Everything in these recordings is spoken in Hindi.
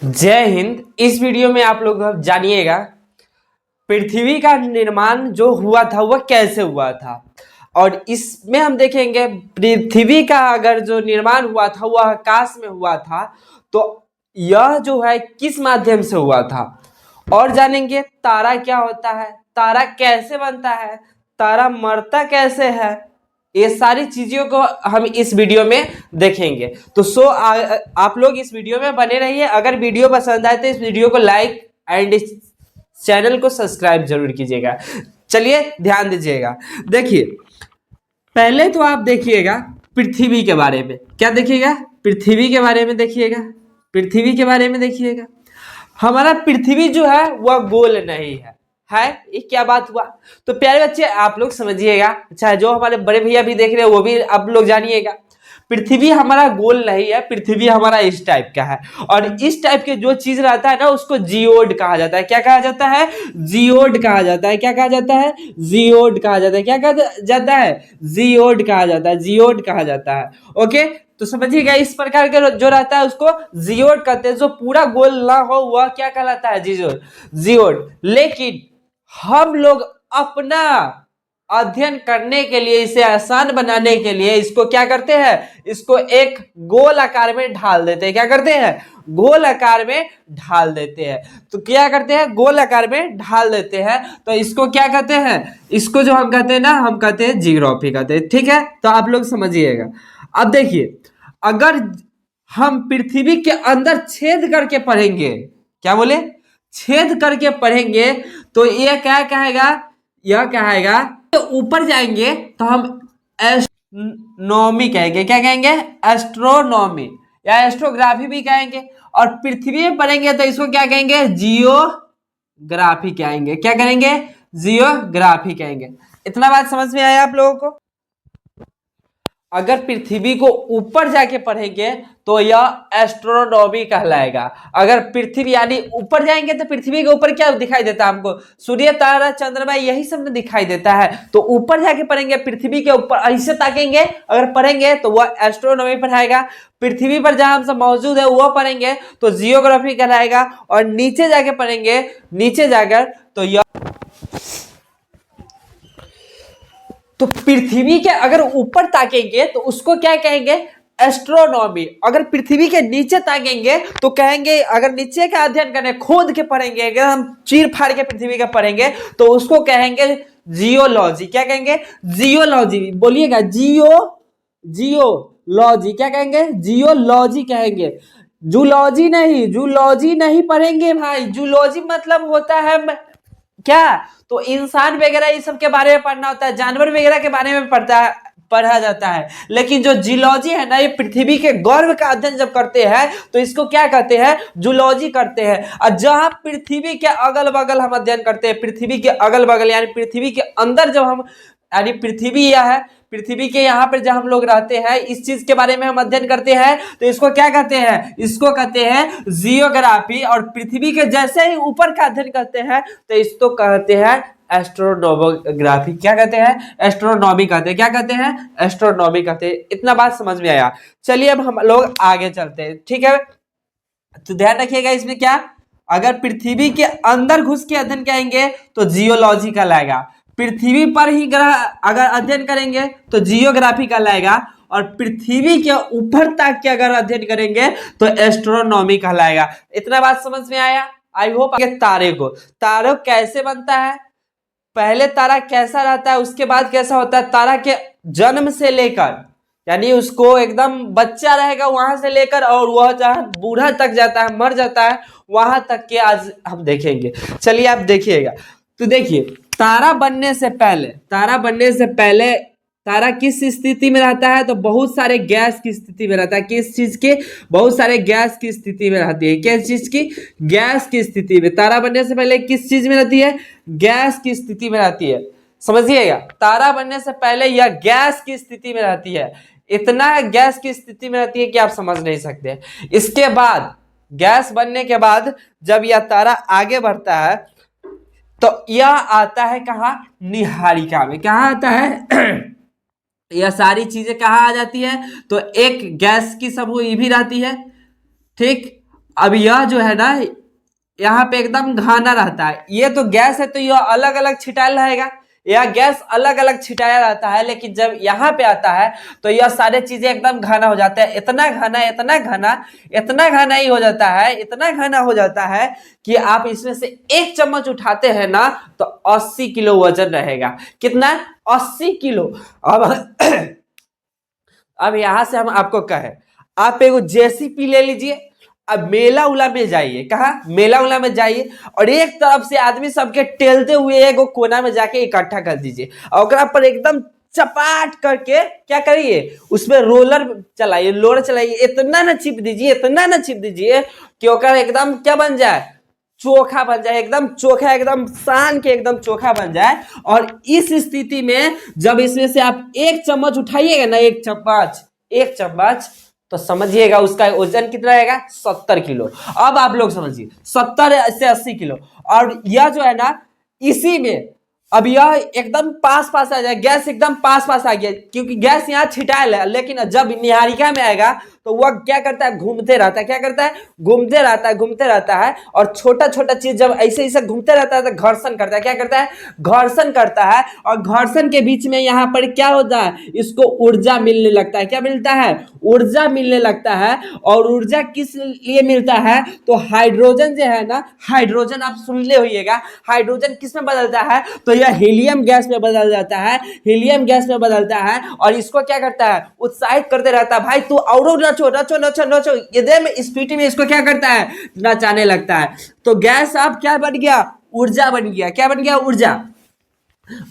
जय हिंद। इस वीडियो में आप लोग जानिएगा पृथ्वी का निर्माण जो हुआ था वह कैसे हुआ था, और इसमें हम देखेंगे पृथ्वी का अगर जो निर्माण हुआ था वह आकाश में हुआ था तो यह जो है किस माध्यम से हुआ था, और जानेंगे तारा क्या होता है, तारा कैसे बनता है, तारा मरता कैसे है। ये सारी चीजों को हम इस वीडियो में देखेंगे। तो आप लोग इस वीडियो में बने रहिए। अगर वीडियो पसंद आए तो इस वीडियो को लाइक एंड इस चैनल को सब्सक्राइब जरूर कीजिएगा। चलिए ध्यान दीजिएगा। देखिए, पहले तो आप देखिएगा पृथ्वी के बारे में। क्या देखिएगा? पृथ्वी के बारे में देखिएगा। पृथ्वी के बारे में देखिएगा। हमारा पृथ्वी जो है वह गोल नहीं है ये क्या बात हुआ? तो प्यारे बच्चे आप लोग समझिएगा, अच्छा जो हमारे बड़े भैया भी देख रहे हैं वो भी आप लोग जानिएगा। पृथ्वी हमारा गोल नहीं है, पृथ्वी हमारा इस टाइप का है, और इस टाइप के जो चीज रहता है ना उसको जियोड कहा जाता है। क्या कहा जाता है? जियोड कहा जाता है। क्या कहा जाता है? जियोड कहा जाता है। क्या कहा जाता है? जियोड कहा जाता है। जियोड कहा जाता है। ओके, तो समझिएगा इस प्रकार का जो रहता है उसको जियोड कहते हैं। जो पूरा गोल ना हो वह क्या कहलाता है? जियोड। जियोड। लेकिन हम लोग अपना अध्ययन करने के लिए, इसे आसान बनाने के लिए इसको क्या करते हैं? इसको एक गोल आकार में ढाल देते हैं। क्या करते हैं? गोल आकार में ढाल देते हैं। तो क्या करते हैं? गोल आकार में ढाल देते हैं। तो इसको क्या कहते हैं? इसको जो हम कहते हैं ना, हम कहते हैं जियोग्राफी कहते हैं। ठीक है, तो आप लोग समझिएगा। अब देखिए, अगर हम पृथ्वी के अंदर छेद करके पढ़ेंगे, क्या बोले? छेद करके पढ़ेंगे तो यह क्या कहेगा? यह कहेगा तो ऊपर जाएंगे तो हम एस्ट्रोनॉमी कहेंगे। क्या कहेंगे? एस्ट्रोनॉमी या एस्ट्रोग्राफी भी कहेंगे। और पृथ्वी में पढ़ेंगे तो इसको क्या कहेंगे? जियोग्राफी कहेंगे। क्या कहेंगे? जियोग्राफी कहेंगे। इतना बात समझ में आया आप लोगों को? अगर पृथ्वी को ऊपर जाके पढ़ेंगे तो यह एस्ट्रोनॉमी कहलाएगा। अगर पृथ्वी यानी ऊपर जाएंगे तो पृथ्वी के ऊपर क्या दिखाई देता है हमको? सूर्य, तारा, चंद्रमा, यही सब दिखाई देता है। तो ऊपर जाके पढ़ेंगे, पृथ्वी के ऊपर ऐसे ताकेंगे अगर पढ़ेंगे तो वह एस्ट्रोनॉमी पढ़ाएगा। पृथ्वी पर जहां हम सब मौजूद है वह पढ़ेंगे तो जियोग्राफी कहलाएगा। और नीचे जाके पढ़ेंगे, नीचे जाकर तो यह, तो पृथ्वी के अगर ऊपर ताकेंगे तो उसको क्या कहेंगे? एस्ट्रोनॉमी। अगर पृथ्वी के नीचे ताकेंगे तो कहेंगे, अगर नीचे का अध्ययन करें, खोद के पढ़ेंगे, अगर हम चीर फाड़ के पृथ्वी का पढ़ेंगे तो उसको कहेंगे जियोलॉजी। क्या कहेंगे? जियोलॉजी। बोलिएगा, जियोलॉजी। क्या कहेंगे? जियोलॉजी कहेंगे। जूलॉजी नहीं, जूलॉजी नहीं पढ़ेंगे भाई। जूलॉजी मतलब होता है क्या? तो इंसान वगैरह इस सब के बारे में पढ़ना होता है, जानवर वगैरह के बारे में पढ़ा जाता है। लेकिन जो जियोलॉजी है ना, ये पृथ्वी के गर्भ का अध्ययन जब करते हैं तो इसको क्या कहते हैं? जूलॉजी करते हैं। और जहां पृथ्वी के अगल बगल हम अध्ययन करते हैं, पृथ्वी के अगल बगल यानी पृथ्वी के अंदर जब हम, यानी पृथ्वी यह है, पृथ्वी के यहाँ पर जब हम लोग रहते हैं इस चीज के बारे में हम अध्ययन करते हैं तो इसको क्या कहते हैं? इसको कहते हैं जियोग्राफी। और पृथ्वी के जैसे ही ऊपर का अध्ययन करते हैं तो इसको कहते हैं एस्ट्रोनोमोग्राफी। क्या कहते हैं? एस्ट्रोनॉमी कहते हैं। क्या कहते हैं? एस्ट्रोनॉमी कहते हैं। इतना बात समझ में आया? चलिए अब हम लोग आगे चलते हैं। ठीक है, तो ध्यान रखिएगा इसमें क्या, अगर पृथ्वी के अंदर घुस के अध्ययन करेंगे तो जियोलॉजी कहलाएगा। पृथ्वी पर ही ग्रह अगर अध्ययन करेंगे तो जियोग्राफी कहलाएगा। और पृथ्वी के ऊपर तक के अगर अध्ययन करेंगे तो एस्ट्रोनॉमी कहलाएगा। इतना बात समझ में आया? I hope. तारे को, तारा कैसे बनता है, पहले तारा कैसा रहता है, उसके बाद कैसा होता है, तारा के जन्म से लेकर, यानी उसको एकदम बच्चा रहेगा वहां से लेकर और वह जहां बूढ़ा तक जाता है, मर जाता है, वहां तक के आज हम देखेंगे। चलिए आप देखिएगा। तो देखिए, तारा बनने से पहले, तारा बनने से पहले तारा किस स्थिति में रहता है? तो बहुत सारे गैस की स्थिति में रहता है। किस चीज की? बहुत सारे गैस की स्थिति में रहती है। किस चीज की? गैस की स्थिति में। तारा बनने से पहले किस चीज में रहती है? गैस की स्थिति में रहती है। समझिएगा, तारा बनने से पहले यह गैस की स्थिति में रहती है। इतना गैस की स्थिति में रहती है कि आप समझ नहीं सकते। इसके बाद, गैस बनने के बाद जब यह तारा आगे बढ़ता है तो यह आता है कहाँ? नीहारिका में। कहाँ आता है? यह सारी चीजें कहाँ आ जाती है? तो एक गैस की समूह ये भी रहती है, ठीक, अब यह जो है ना, यहाँ पे एकदम घाना रहता है। ये तो गैस है तो यह अलग अलग छिटाया रहेगा, यह गैस अलग अलग छिटाया रहता है। लेकिन जब यहाँ पे आता है तो यह सारे चीजें एकदम घना हो जाता है। इतना घना, इतना घना, इतना घना ही हो जाता है, इतना घना हो जाता है कि आप इसमें से 1 चम्मच उठाते हैं ना तो 80 किलो वजन रहेगा। कितना? 80 किलो। अब अब यहां से हम आपको कहें, आप एगो जेसीपी ले लीजिए, अब मेला उला में जाइए। कहा? मेला उला में जाइए और एक तरफ से आदमी सबके टेलते हुए एगो कोना में जाके इकट्ठा कर दीजिए और ओकरा पर एकदम चपाट करके क्या करिए, उसमें रोलर चलाइए, लोअर चलाइए, इतना ना चिप दीजिए, इतना ना चिप दीजिए कि ओकरा एकदम क्या बन जाए, चोखा बन जाए, एकदम चोखा, एकदम सान के एकदम चोखा बन जाए। और इस स्थिति में जब इसमें से आप 1 चम्मच उठाइएगा ना, 1 चम्मच, 1 चम्मच, तो समझिएगा उसका वजन कितना रहेगा, 70 किलो। अब आप लोग समझिए 70 से 80 किलो। और यह जो है ना, इसी में अब यह एकदम पास पास आ जाए, गैस एकदम पास पास आ गया क्योंकि गैस यहाँ छिटायल है। लेकिन जब निहारिका में आएगा तो वह क्या करता है, घूमते रहता है। क्या करता है? घूमते रहता है, घूमते रहता है। और छोटा छोटा चीज जब ऐसे ऐसे घूमते रहता है तो घर्षण करता है। क्या करता है? घर्षण करता है। और घर्षण के बीच में यहाँ पर क्या होता है, इसको ऊर्जा मिलने लगता है। क्या मिलता है? ऊर्जा मिलने लगता है। और ऊर्जा किस लिए मिलता है? तो हाइड्रोजन जो है ना, हाइड्रोजन आप सुन ले होइएगा, हाइड्रोजन किस में बदलता है, तो यह हीलियम गैस में बदल जाता है, हीलियम गैस में बदलता है। और इसको क्या करता है, उत्साहित करते रहता है, भाई तू और नचो नचो नचो नचो, एकदम स्पीड में इसको क्या करता है, नचाने लगता है। तो गैस अब क्या बन गया, ऊर्जा बन गया। क्या बन गया? ऊर्जा।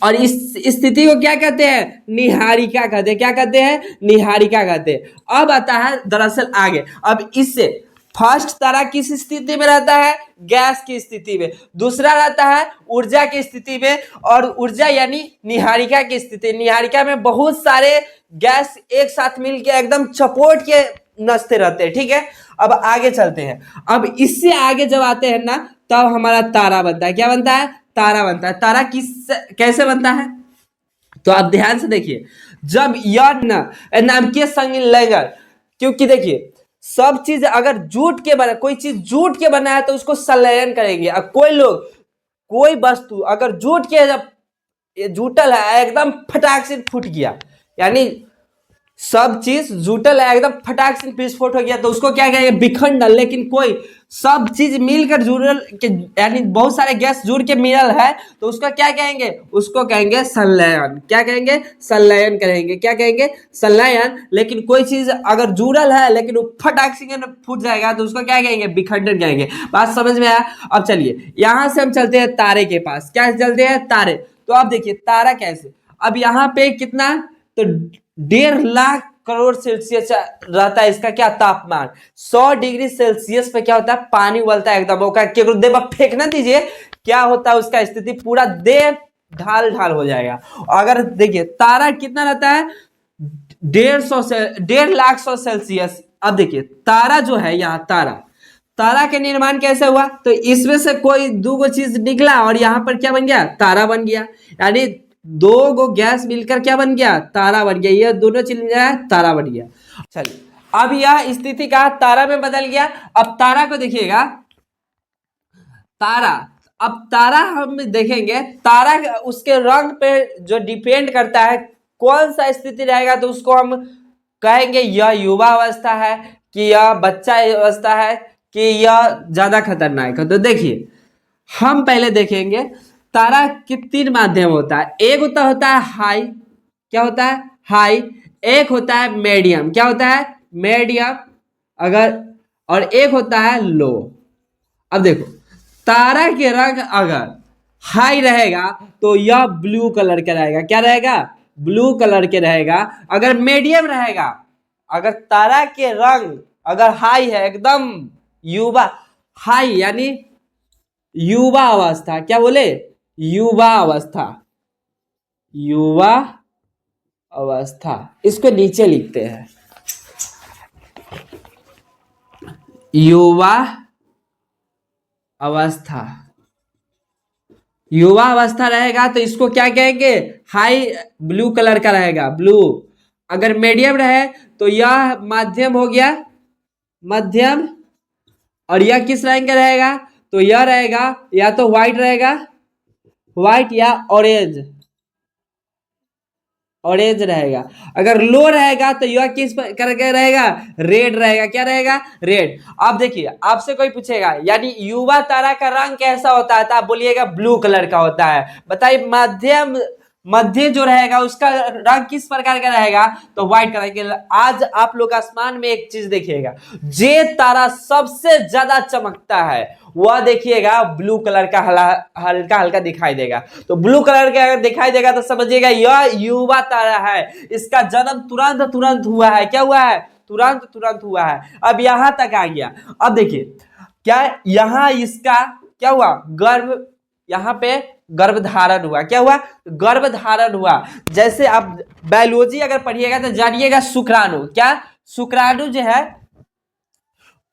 और इस स्थिति को क्या कहते हैं, निहारिका कहते हैं। क्या कहते हैं? निहारिका कहते हैं। अब आता है दरअसल आगे, अब इससे फर्स्ट तारा किस स्थिति में रहता है, गैस की स्थिति में। दूसरा रहता है ऊर्जा की स्थिति में, और ऊर्जा यानी निहारिका की स्थिति। निहारिका में बहुत सारे गैस एक साथ मिलके एकदम चपोट के नचते रहते हैं। ठीक है, अब आगे चलते हैं। अब इससे आगे जब आते हैं ना, तब हमारा तारा बनता है। क्या बनता है? तारा बनता है। तारा किस कैसे बनता है, तो आप ध्यान से देखिए। जब यह नाभिकीय संलयन, क्योंकि देखिए सब चीज अगर जूट के बना, कोई चीज जूट के बना है तो उसको संलयन करेंगे। अब कोई लोग, कोई वस्तु अगर जूट के, जब जूटल है एकदम फटाक से फूट गया, यानी सब चीज जूटल है एकदम फटाक से विस्फोट हो गया, तो उसको क्या कहेंगे, विखंडन। लेकिन कोई सब चीज मिलकर जुड़ल के, यानी बहुत सारे गैस जुड़ के मिलल है, तो उसका क्या कहेंगे, उसको कहेंगे संलयन। क्या कहेंगे? संलयन करेंगे। क्या कहेंगे? संलयन। लेकिन कोई चीज अगर जुड़ल है लेकिन वो फटाक से फूट जाएगा तो उसको क्या कहेंगे, विखंडन कहेंगे। बात समझ में आया? अब चलिए यहां से हम चलते हैं तारे के पास। क्या चलते हैं? तारे। तो आप देखिए तारा कैसे, अब यहाँ पे कितना, तो 1.5 लाख करोड़ सेल्सियस रहता है इसका क्या, तापमान। 100 डिग्री सेल्सियस पे क्या होता है, पानी उबलता है एकदम। केवल देव फेंक ना दीजिए, क्या होता है उसका स्थिति, पूरा देह ढाल ढाल हो जाएगा। अगर देखिए तारा कितना रहता है, 1.5 लाख सेल्सियस। अब देखिए तारा जो है, यहाँ तारा, तारा के निर्माण कैसे हुआ, तो इसमें से कोई दो गो चीज निकला और यहाँ पर क्या बन गया, तारा बन गया। यानी 2 गो गैस मिलकर क्या बन गया, तारा बन गया। ये दोनों चीज मिला है, तारा बन गया। चलिए अब यह स्थिति का तारा में बदल गया। अब तारा को देखिएगा, तारा, अब तारा हम देखेंगे, तारा उसके रंग पे जो डिपेंड करता है कौन सा स्थिति रहेगा, तो उसको हम कहेंगे यह युवा अवस्था है, कि यह बच्चा अवस्था है, कि यह ज्यादा खतरनाक है। तो देखिए हम पहले देखेंगे तारा के 3 माध्यम होता है। एक होता है हाई, क्या होता है, हाई। एक होता है मीडियम, क्या होता है, मीडियम। अगर, और एक होता है लो। अब देखो तारा के रंग अगर हाई रहेगा तो यह ब्लू कलर का रहेगा। क्या रहेगा, ब्लू कलर के रहेगा। अगर मीडियम रहेगा, अगर तारा के रंग अगर हाई है एकदम युवा, हाई यानी युवा अवस्था, क्या बोले, युवा अवस्था, युवा अवस्था, इसको नीचे लिखते हैं, युवा अवस्था। युवा अवस्था रहेगा तो इसको क्या कहेंगे, हाई ब्लू कलर का रहेगा, ब्लू। अगर मीडियम रहे तो यह माध्यम हो गया, मध्यम और यह किस रंग का रहेगा? तो यह रहेगा या तो व्हाइट रहेगा, व्हाइट या ऑरेंज, ऑरेंज रहेगा। अगर लो रहेगा तो यह किस करके रहेगा? रेड रहेगा। क्या रहेगा? रेड। अब देखिए आपसे कोई पूछेगा यानी युवा तारा का रंग कैसा होता है, तो आप बोलिएगा ब्लू कलर का होता है। बताइए मध्यम मध्य जो रहेगा उसका रंग किस प्रकार का रहेगा? तो व्हाइट कलर के। आज आप लोग आसमान में एक चीज देखिएगा, जे तारा सबसे ज्यादा चमकता है वह देखिएगा ब्लू कलर का हल्का हल्का दिखाई देगा। तो ब्लू कलर का अगर दिखाई देगा तो समझिएगा यह युवा तारा है। इसका जन्म तुरंत तुरंत हुआ है। क्या हुआ है? तुरंत तुरंत हुआ है। अब यहां तक आ गया। अब देखिए क्या यहां इसका क्या हुआ? गर्भ, यहां पे गर्भधारण हुआ। क्या हुआ? गर्भधारण हुआ। जैसे आप बायोलॉजी अगर पढ़िएगा तो जानिएगा शुक्राणु। क्या? शुक्राणु जो है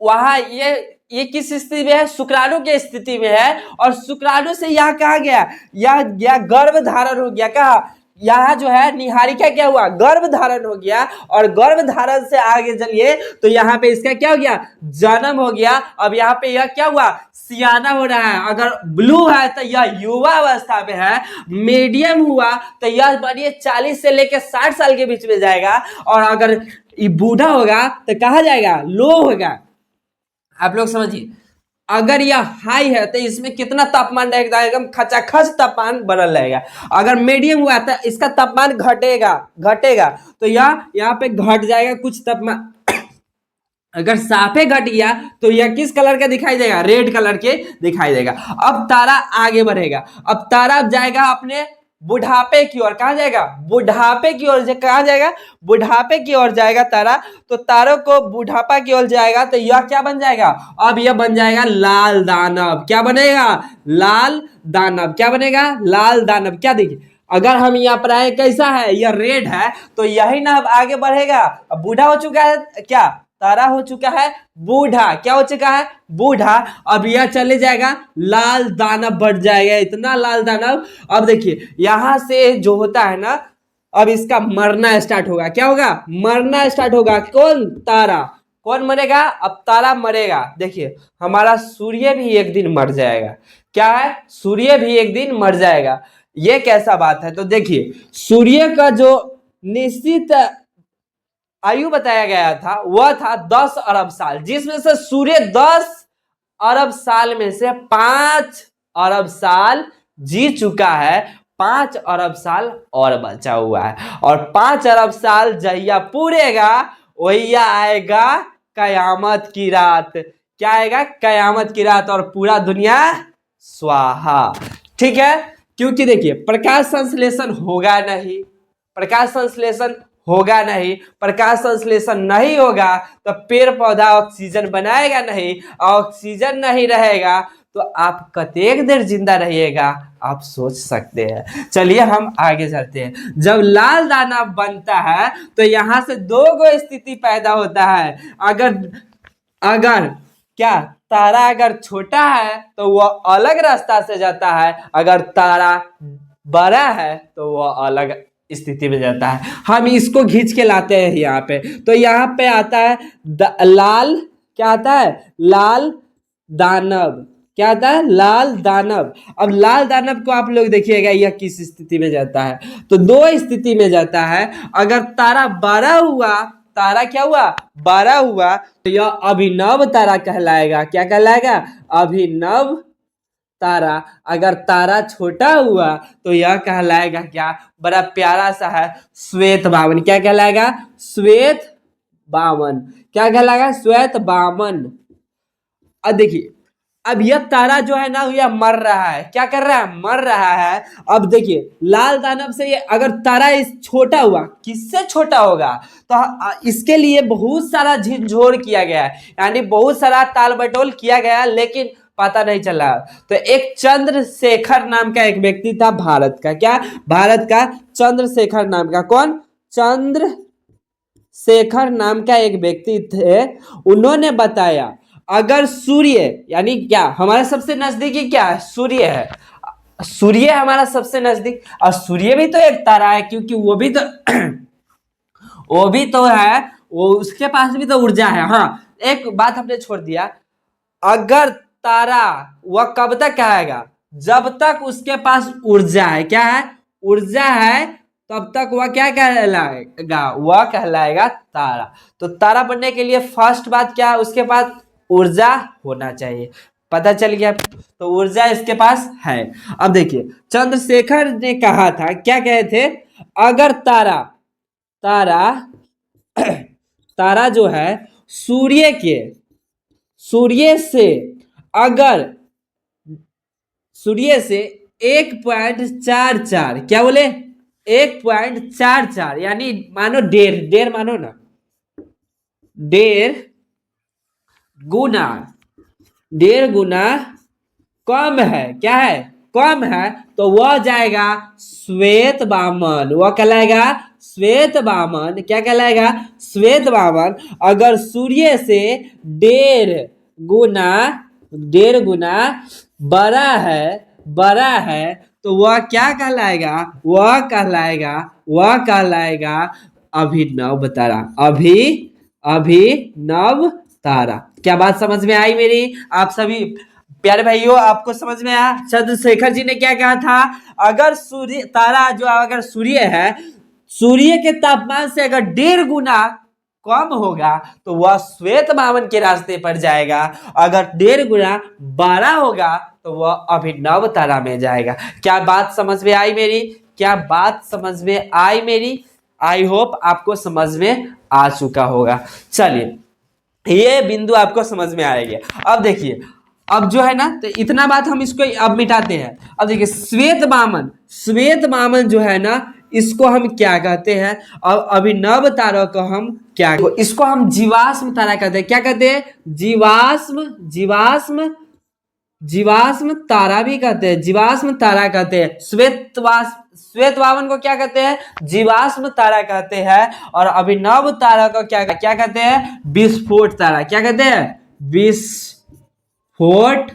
वहां ये किस स्थिति में है? शुक्राणु की स्थिति में है। और शुक्राणु से यहां कहा गया? यह गर्भ धारण हो गया। कहा? यहाँ जो है निहारिका क्या हुआ? गर्भ धारण हो गया। और गर्भ धारण से आगे चलिए तो यहाँ पे इसका क्या हो गया? जन्म हो गया। अब यहाँ पे यह क्या हुआ? सियाना हो रहा है। अगर ब्लू है तो यह युवा अवस्था में है। मीडियम हुआ तो यह बढ़िए 40 से लेकर 60 साल के बीच में जाएगा। और अगर ये बूढ़ा होगा तो कहा जाएगा? लो होगा। आप लोग समझिए, अगर यह हाई है तो इसमें कितना तापमान रहेगा? एकदम खचाखच तापमान बनल रहेगा। अगर मीडियम हुआ तो इसका तापमान घटेगा घटेगा। तो यहाँ पे घट जाएगा कुछ तापमान। अगर साफे घट गया तो यह किस कलर का दिखाई देगा? रेड कलर के दिखाई देगा। अब तारा आगे बढ़ेगा। अब तारा जाएगा अपने बुढ़ापे की ओर। कहां जाएगा? बुढ़ापे की ओर। कहां जाएगा? बुढ़ापे की ओर जाएगा तारा। तो तारों को बुढ़ापा की ओर जाएगा तो यह क्या बन जाएगा? अब यह बन जाएगा लाल दानव। क्या बनेगा? लाल दानव। क्या बनेगा? लाल दानव। क्या देखिए अगर हम यहाँ पर आए, कैसा है? यह रेड है तो यही ना अब आगे बढ़ेगा। अब बूढ़ा हो चुका है। क्या? तारा हो चुका है बूढ़ा। क्या हो चुका है? बूढ़ा। अब यह चले जाएगा लाल दानव बढ़ जाएगा। इतना लाल दानव। अब देखिए यहां से जो होता है ना, अब इसका मरना स्टार्ट होगा। क्या होगा? मरना स्टार्ट होगा। कौन? तारा। कौन मरेगा? अब तारा मरेगा। देखिए हमारा सूर्य भी एक दिन मर जाएगा। क्या है? सूर्य भी एक दिन मर जाएगा। ये कैसा बात है? तो देखिए सूर्य का जो निश्चित आयु बताया गया था वह था 10 अरब साल, जिसमें से सूर्य 10 अरब साल में से 5 अरब साल जी चुका है। 5 अरब साल और बचा हुआ है। और 5 अरब साल जहिया पूरेगा वहिया आएगा कयामत की रात। क्या आएगा? कयामत की रात। और पूरा दुनिया स्वाहा। ठीक है, क्योंकि देखिए प्रकाश संश्लेषण होगा नहीं। प्रकाश संश्लेषण होगा नहीं। प्रकाश संश्लेषण नहीं होगा तो पेड़ पौधा ऑक्सीजन बनाएगा नहीं। ऑक्सीजन नहीं रहेगा तो आप कतेक देर जिंदा रहिएगा आप सोच सकते हैं। चलिए हम आगे चलते हैं। जब लाल दाना बनता है तो यहां से दो गो स्थिति पैदा होता है। अगर अगर क्या तारा अगर छोटा है तो वह अलग रास्ता से जाता है। अगर तारा बड़ा है तो वह अलग स्थिति में जाता है। हम इसको खींच के लाते हैं यहाँ पे। तो यहाँ पे आता है लाल। क्या आता है? लाल दानव। क्या आता है? लाल दानव। अब लाल दानव को आप लोग देखिएगा यह किस स्थिति में जाता है? तो दो स्थिति में जाता है। अगर तारा बड़ा हुआ, तारा क्या हुआ? बड़ा हुआ तो यह अभिनव तारा कहलाएगा। क्या कहलाएगा? अभिनव तारा। अगर तारा छोटा हुआ तो यह कहलाएगा क्या? बड़ा प्यारा सा है, श्वेत बामन। क्या कहलाएगा? श्वेत बामन। क्या कहलाएगा? श्वेत बामन। अब देखिए अब यह तारा जो है ना यह मर रहा है। क्या कर रहा है? मर रहा है। अब देखिए लाल दानव से ये अगर तारा इस छोटा हुआ, किससे छोटा होगा? तो इसके लिए बहुत सारा झिझोर किया गया है, यानी बहुत सारा ताल बटोल किया गया, लेकिन पता नहीं चला। तो एक चंद्रशेखर नाम का एक व्यक्ति था भारत का। क्या? भारत का चंद्रशेखर नाम का। कौन? चंद्रशेखर नाम का एक व्यक्ति थे। उन्होंने बताया अगर सूर्य यानी क्या हमारा सबसे नजदीकी क्या है? सूर्य है। सूर्य हमारा सबसे नजदीक। और सूर्य भी तो एक तारा है, क्योंकि वो भी तो वो भी तो है, वो उसके पास भी तो ऊर्जा है। हाँ एक बात हमने छोड़ दिया, अगर तारा, वह कब तक कहेगा, जब तक उसके पास ऊर्जा है, क्या है, ऊर्जा है, तब तक वह क्या कहलाएगा, वह कहलाएगा तारा। तो तारा बनने के लिए फर्स्ट बात क्या है, उसके पास ऊर्जा होना चाहिए। पता चल गया, तो ऊर्जा इसके पास है। अब देखिए चंद्रशेखर ने कहा था, क्या कहे थे, अगर तारा, तारा तारा जो है सूर्य के, सूर्य से अगर, सूर्य से 1.44, क्या बोले, 1.44 यानी मानो डेढ़, डेढ़ मानो ना, डेढ़ गुना, डेढ़ गुना कम है, क्या है, कम है, तो वह जाएगा श्वेत वामन, वह कहलाएगा श्वेत वामन। क्या कहलाएगा, श्वेत वामन। अगर सूर्य से डेढ़ गुना, डेढ़ गुना बड़ा है, बड़ा है, तो वह क्या कहलाएगा, वह कहलाएगा, वह कहलाएगा अभिनव तारा, अभिनव तारा। क्या बात समझ में आई मेरी, आप सभी प्यारे भाइयों, आपको समझ में आया। चंद्रशेखर जी ने क्या कहा था, अगर सूर्य, तारा जो अगर सूर्य है, सूर्य के तापमान से अगर डेढ़ गुना कम होगा तो वह श्वेत वामन के रास्ते पर जाएगा, अगर डेढ़ गुना बड़ा होगा तो वह अभिनव तारा में जाएगा। क्या बात समझ में आई मेरी, क्या बात समझ में आई मेरी, आई होप आपको समझ में आ चुका होगा। चलिए ये बिंदु आपको समझ में आएगा। अब देखिए, अब जो है ना, तो इतना बात हम इसको अब मिटाते हैं। अब देखिए श्वेत वामन, श्वेत वामन जो है ना, इसको हम क्या कहते हैं, अब अभिनव तारा को हम क्या, इसको हम जीवाश्म तारा कहते हैं। क्या कहते हैं, जीवाश्म, जीवाश्म, जीवाश्म तारा भी कहते हैं, जीवाश्म तारा कहते हैं। श्वेत वामन को क्या कहते हैं, जीवाश्म तारा कहते हैं। और अभिनव तारा को क्या क्या कहते हैं, विस्फोट तारा। क्या कहते हैं, विस्फोट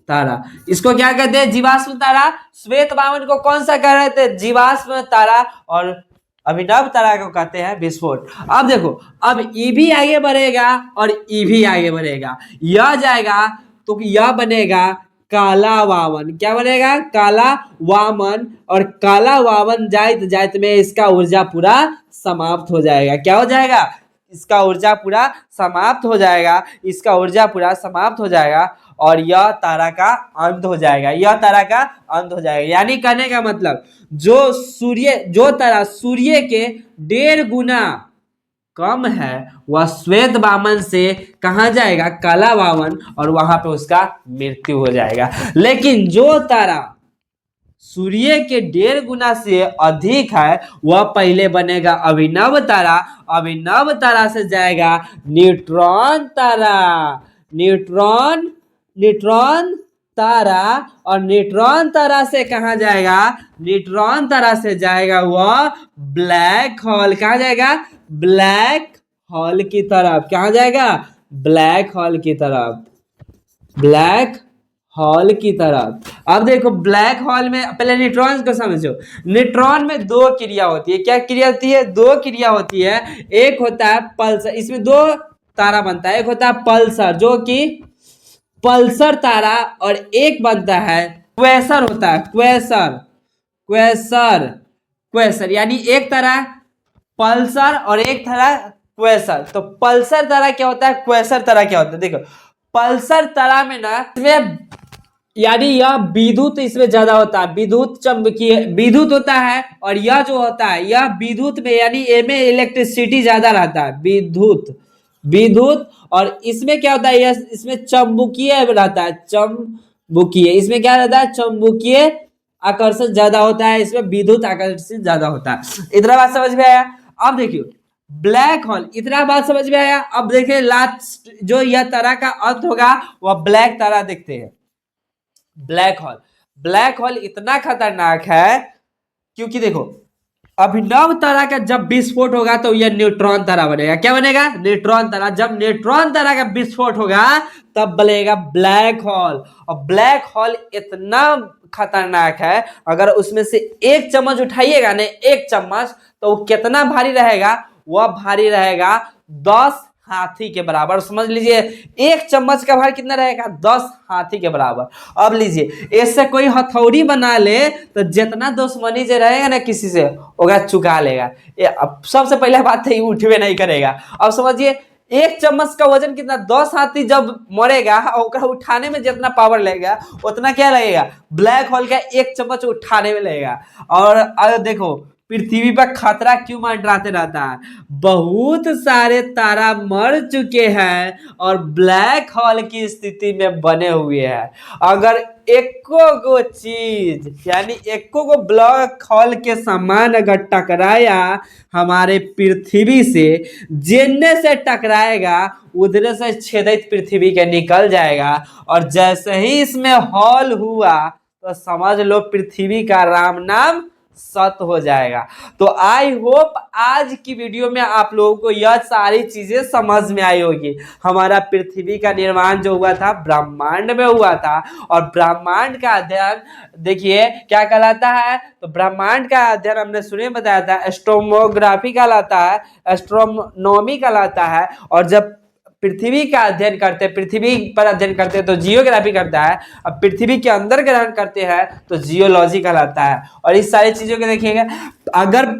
तारा। इसको क्या कहते हैं, जीवाश्म तारा। श्वेत वामन को कौन सा कह रहे थे, जीवाश्म तारा। और अभिनव तारा को कहते हैं विस्फोट। अब देखो, अब ई भी आगे बढ़ेगा और ई भी आगे बढ़ेगा, यह जाएगा तो यह बनेगा काला वामन। क्या बनेगा, काला वामन। और काला वामन जाइत जाइत में इसका ऊर्जा पूरा समाप्त हो जाएगा। क्या हो जाएगा, इसका ऊर्जा पूरा समाप्त हो जाएगा, इसका ऊर्जा पूरा समाप्त हो जाएगा और यह तारा का अंत हो जाएगा, यह तारा का अंत हो जाएगा। यानी कहने का मतलब, जो सूर्य, जो तारा सूर्य के डेढ़ गुना कम है, वह श्वेत वामन से कहां जाएगा, काला वामन, और वहां पे उसका मृत्यु हो जाएगा। लेकिन जो तारा सूर्य के डेढ़ गुना से अधिक है, वह पहले बनेगा अभिनव तारा, अभिनव तारा से जाएगा न्यूट्रॉन तारा, न्यूट्रॉन, न्यूट्रॉन तारा। और न्यूट्रॉन तारा से कहां जाएगा, न्यूट्रॉन तारा से जाएगा वह ब्लैक होल। कहां जाएगा, ब्लैक होल की तरफ। कहां जाएगा, ब्लैक होल की तरफ, ब्लैक होल की तरफ। अब देखो ब्लैक होल में, पहले न्यूट्रॉन को समझो। न्यूट्रॉन में दो क्रिया होती है। क्या क्रिया होती है, दो क्रिया होती है। एक होता है पल्सर, इसमें दो तारा बनता है, एक होता है पल्सर जो कि पल्सर तारा, और एक बनता है क्वेसर होता है, क्वेसर, क्वेसर, क्वेसर। यानी एक तारा पल्सर और एक तारा क्वेसर। तो पल्सर तारा क्या होता है, क्वेसर तारा क्या होता है। देखो पल्सर तारा में ना, इसमें यानी यह विद्युत इसमें ज्यादा होता है, विद्युत चुंबकीय विद्युत होता है। और यह जो होता है, यह विद्युत में यानी इसमें इलेक्ट्रिसिटी ज्यादा रहता है, विद्युत, विद्युत। और इसमें क्या होता है, यह इसमें चुंबकीय रहता है, चुंबकीय, इसमें क्या रहता है, चुंबकीय आकर्षण ज्यादा होता है, इसमें विद्युत आकर्षण ज्यादा होता है। इतना बात समझ में आया। अब देखिए ब्लैक होल, इतना बात समझ में आया। अब देखिए लास्ट जो यह तारा का अंत होगा वह ब्लैक तारा देखते हैं, ब्लैक होल। ब्लैक होल इतना खतरनाक है क्योंकि देखो अभिनव तारा का जब विस्फोट होगा तो यह न्यूट्रॉन तारा बनेगा। क्या बनेगा, न्यूट्रॉन तारा। जब न्यूट्रॉन तारा का विस्फोट होगा तब बनेगा ब्लैक होल। और ब्लैक होल इतना खतरनाक है, अगर उसमें से एक चम्मच उठाइएगा ना, एक चम्मच, तो वो कितना भारी रहेगा, वह भारी रहेगा 10 हाथी के बराबर। समझ लीजिए एक चम्मच का भार कितना रहेगा, 10 हाथी के बराबर। अब लीजिए इससे कोई हथौड़ी बना ले तो जितना दुश्मनी जो रहेगा ना किसी से होगा चुका लेगा। ये अब सबसे पहले बात है उठवे नहीं करेगा। अब समझिए एक चम्मच का वजन कितना, 10 हाथी जब मरेगा और उठाने में जितना पावर लगेगा उतना क्या लगेगा, ब्लैक होल का एक चम्मच उठाने में लगेगा। और देखो पृथ्वी पर खतरा क्यों मंडराते रहता है, बहुत सारे तारा मर चुके हैं और ब्लैक होल की स्थिति में बने हुए हैं। अगर एको गो चीज यानी एको गो ब्लैक होल के समान अगर टकराया हमारे पृथ्वी से, जिनने से टकराएगा उधर से छेदित पृथ्वी के निकल जाएगा। और जैसे ही इसमें हॉल हुआ तो समझ लो पृथ्वी का राम नाम सत हो जाएगा। तो आई होप आज की वीडियो में आप लोगों को यह सारी चीजें समझ में आई होगी। हमारा पृथ्वी का निर्माण जो हुआ था ब्रह्मांड में हुआ था, और ब्रह्मांड का अध्ययन देखिए क्या कहलाता है, तो ब्रह्मांड का अध्ययन हमने सुने बताया था एस्ट्रोनोग्राफी कहलाता है, एस्ट्रोनॉमी कहलाता है। और जब पृथ्वी का अध्ययन करते हैं, पृथ्वी पर अध्ययन करते हैं तो जियोग्राफी करता है। अब पृथ्वी के अंदर ग्रहण करते हैं तो जियोलॉजी कहलाता है। और इस सारी चीजों को देखिएगा, अगर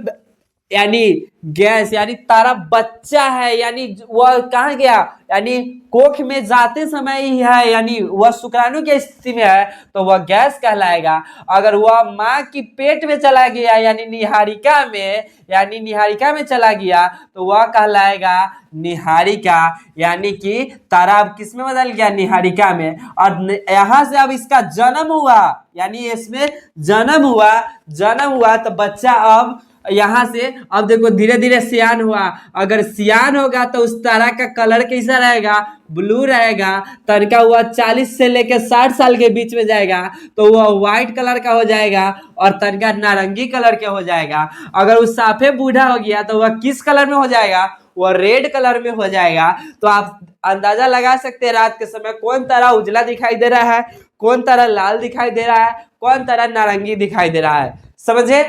यानी गैस यानी तारा बच्चा है यानी वह कहाँ गया, यानी कोख में जाते समय ही है यानी वह शुक्राणु की स्थिति में है तो वह गैस कहलाएगा। अगर वह माँ की पेट में चला गया यानी निहारिका में, यानी निहारिका में चला गया तो वह कहलाएगा निहारिका, यानी कि तारा अब किस में बदल गया, निहारिका में। और यहाँ से अब इसका जन्म हुआ यानी इसमें जन्म हुआ तो बच्चा अब यहाँ से अब देखो धीरे धीरे सियान हुआ। अगर सियान होगा तो उस तारा का कलर कैसा रहेगा, ब्लू रहेगा। तनका हुआ 40 से लेकर 60 साल के बीच में जाएगा तो वह व्हाइट कलर का हो जाएगा और तनका नारंगी कलर के हो जाएगा। अगर वो साफे बूढ़ा हो गया तो वह किस कलर में हो जाएगा, वह रेड कलर में हो जाएगा। तो आप अंदाजा लगा सकते हैं रात के समय कौन तारा उजला दिखाई दे रहा है, कौन तारा लाल दिखाई दे रहा है, कौन तारा नारंगी दिखाई दे रहा है। समझे।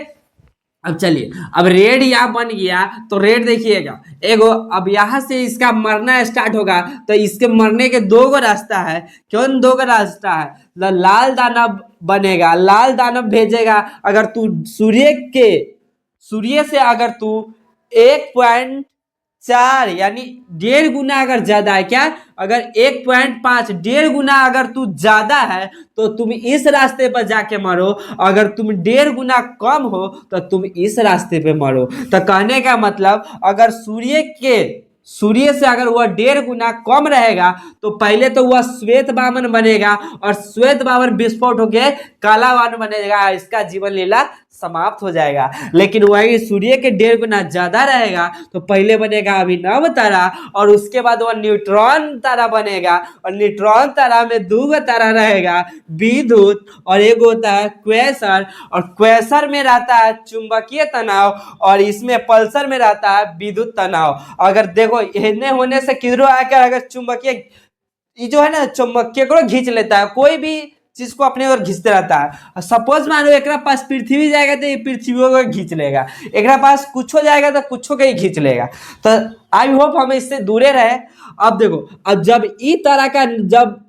अब चलिए अब रेड यहाँ बन गया तो रेड देखिएगा एगो, अब यहाँ से इसका मरना स्टार्ट होगा तो इसके मरने के दो गो रास्ता है। क्यों दो गो रास्ता है, लाल दानव बनेगा, लाल दानव भेजेगा। अगर तू सूर्य से अगर तू 1.4 यानी 1.5 गुना अगर ज्यादा है, क्या अगर 1.5 1.5 गुना अगर तू ज्यादा है तो तुम इस रास्ते पर जाके मरो, अगर तुम 1.5 गुना कम हो तो तुम इस रास्ते पे मरो। तो कहने का मतलब अगर सूर्य से अगर वह 1.5 गुना कम रहेगा तो पहले तो वह श्वेत वामन बनेगा और श्वेत वामन विस्फोट होके काला वामन बनेगा, इसका जीवन लीला समाप्त हो जाएगा। लेकिन वही सूर्य के 1.5 गुना ज्यादा रहेगा तो पहले बनेगा अभिनव तारा और उसके बाद वह न्यूट्रॉन तारा बनेगा। और न्यूट्रॉन तारा में 2 तारा रहेगा, विद्युत और एक होता है क्वेसर। और क्वेसर में रहता है चुंबकीय तनाव और इसमें पल्सर में रहता है विद्युत तनाव। अगर देखो इतने होने से किधरों आकर अगर चुंबकीय जो है ना चुंबकीय को खींच लेता है, कोई भी चीज को अपने ओर खींचते रहता है। सपोज मानो एक पास पृथ्वी जाएगा तो ये पृथ्वी को खींच लेगा, एक पास कुछ हो जाएगा तो कुछ को ही खींच लेगा। तो आई होप हम इससे दूरे रहे। अब देखो अब जब ई तरह का जब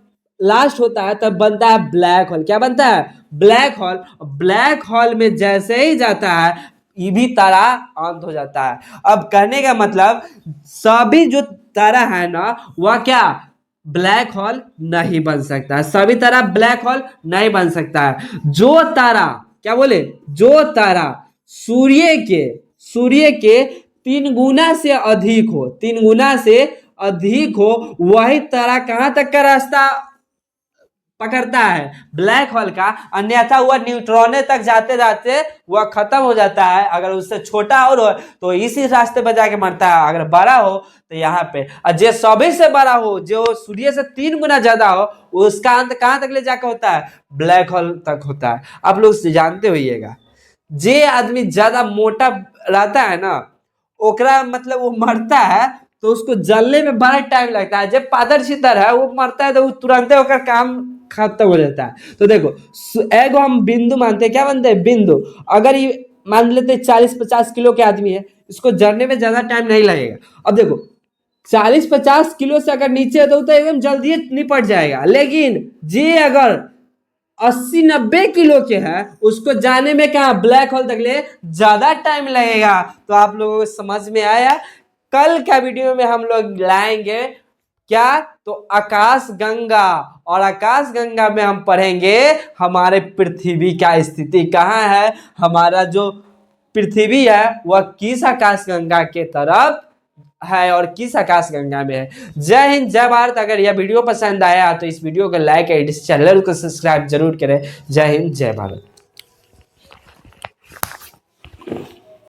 लास्ट होता है तब बनता है ब्लैक होल। क्या बनता है, ब्लैक होल। ब्लैक होल में जैसे ही जाता है ये भी तारा अंत हो जाता है। अब कहने का मतलब सभी जो तारा है ना वह क्या ब्लैक होल नहीं बन सकता, सभी तारा ब्लैक होल नहीं बन सकता है। जो तारा क्या बोले, जो तारा सूर्य के 3 गुना से अधिक हो, 3 गुना से अधिक हो, वही तारा कहां तक का रास्ता पकड़ता है, ब्लैक होल का। अन्यथा वह न्यूट्रॉने तक जाते जाते वह खत्म हो जाता है। अगर उससे छोटा और हो तो इसी रास्ते पर जाके मरता है, अगर बड़ा हो तो यहाँ पे। और जो सभी से बड़ा हो, जो सूर्य से 3 गुना ज्यादा हो, उसका अंत कहाँ तक ले जाकर होता है, ब्लैक होल तक होता है। आप लोग जानते होइएगा जे आदमी ज्यादा मोटा रहता है ना ओकरा मतलब वो मरता है तो उसको जलने में बड़ा टाइम लगता है। जब पातर छितर है वो मरता है तो वो तुरंत होकर काम खत्म हो जाता है। तो देखो एगो हम बिंदु मानते हैं, क्या मानते हैं, बिंदु। अगर ये मान लेते 40-50 किलो के आदमी है, इसको जलने में ज्यादा टाइम नहीं लगेगा। अब देखो 40-50 किलो से अगर नीचे है तो एकदम जल्दी निपट जाएगा, लेकिन जे अगर 80-90 किलो के हैं उसको जाने में क्या ब्लैक होल तक ले ज्यादा टाइम लगेगा। तो आप लोगों को समझ में आया। कल का वीडियो में हम लोग लाएंगे क्या, तो आकाश गंगा, और आकाश गंगा में हम पढ़ेंगे हमारे पृथ्वी का स्थिति कहाँ है, हमारा जो पृथ्वी है वह किस आकाश गंगा के तरफ है और किस आकाश गंगा में है। जय हिंद, जय भारत। अगर यह वीडियो पसंद आया तो इस वीडियो को लाइक और इस चैनल को सब्सक्राइब जरूर करें। जय हिंद, जय भारत।